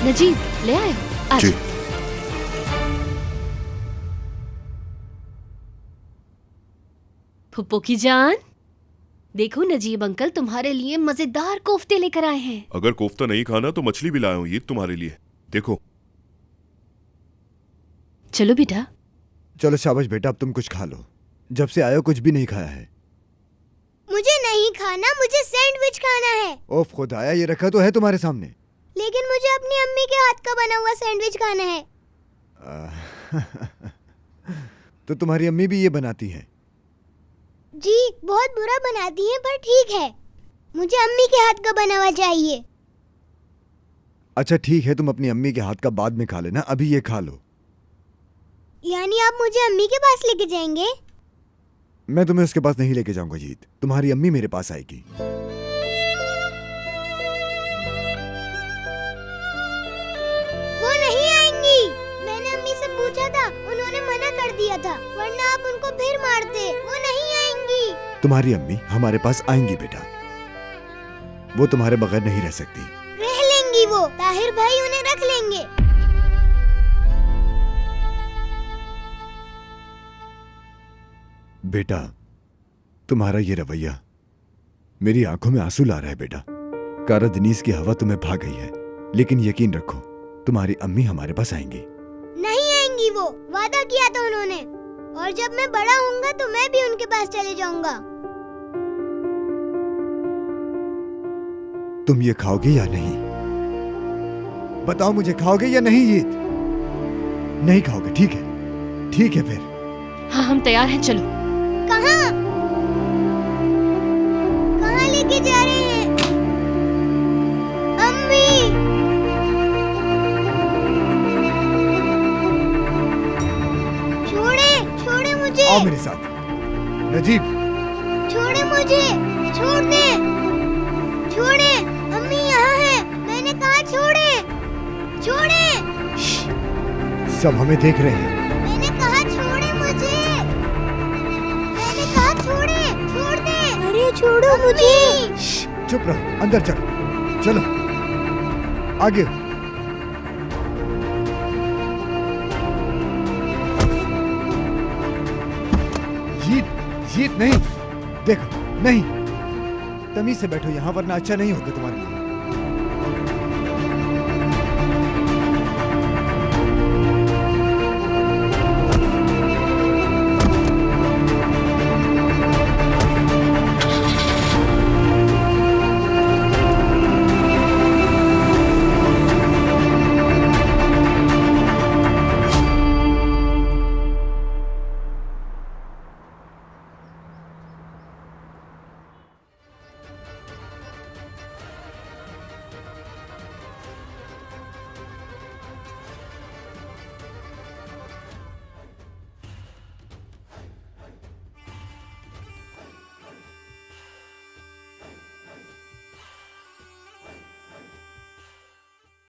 नजीब ले आए? आज जी। फुप्पो की जान, देखो नजीब अंकल तुम्हारे लिए मजेदार कोफ्ते लेकर आए हैं। अगर कोफ्ता नहीं खाना तो मछली भी लाया हूँ ये तुम्हारे लिए। देखो। चलो बेटा। चलो शाबाश बेटा, अब तुम कुछ खा लो। जब से आए हो कुछ भी नहीं खाया है। मुझे नहीं खाना, मुझे सैंडविच खाना है। ओफ खुदाया, ये रखा तो है तुम्हारे सामने। लेकिन मुझे अपनी अम्मी के हाथ का बना हुआ सैंडविच खाना है। तो तुम्हारी अम्मी भी ये बनाती हैं? जी बहुत बुरा बनाती हैं, पर ठीक है, मुझे अम्मी के हाथ का बना हुआ चाहिए। अच्छा ठीक है, तुम अपनी अम्मी के हाथ का बाद में खा लेना, अभी ये खा लो। यानी आप मुझे अम्मी के पास लेके जाएंगे? मैं तुम्हें उसके पास नहीं लेके जाऊंगा जीत, तुम्हारी अम्मी मेरे पास आएगी। वो नहीं आएंगी। मैंने अम्मी से पूछा था, उन्होंने मना कर दिया था, वरना आप उनको फिर मारते। वो नहीं आएंगी। तुम्हारी अम्मी हमारे पास आएंगी बेटा, वो तुम्हारे बगैर नहीं रह सकती। रह लेंगी वो, ताहिर भाई उन्हें रख लेंगे। बेटा तुम्हारा ये रवैया मेरी आंखों में आंसू ला रहा है बेटा। कारा दनीस की हवा तुम्हें भा गई है, लेकिन यकीन रखो तुम्हारी अम्मी हमारे पास आएंगी। नहीं आएंगी वो, वादा किया था उन्होंने। और जब मैं बड़ा होऊंगा तो मैं भी उनके पास चले जाऊंगा। तुम ये खाओगे या नहीं? बताओ मुझे, खाओगे या नहीं? ये नहीं खाओगे, ठीक है, ठीक है फिर। हाँ हम तैयार हैं, चलो। कहाँ कहाँ लेके जा रहे हैं? अम्मी छोड़े, छोड़े मुझे। आओ मेरे साथ। नजीब छोड़े मुझे, छोड़ दे, छोड़े। अम्मी यहाँ है, मैंने कहा छोड़े, छोड़े। सब हमें देख रहे हैं। मैंने कहा छोड़े मुझे, मैंने कहा छोड़े, छोड़ दे। अरे छोड़ो मुझे। चुप रहो, अंदर चलो, चलो आगे। जीत, जीत नहीं, देखो नहीं। तमीज से बैठो यहाँ, वरना अच्छा नहीं होगा तुम्हारे लिए।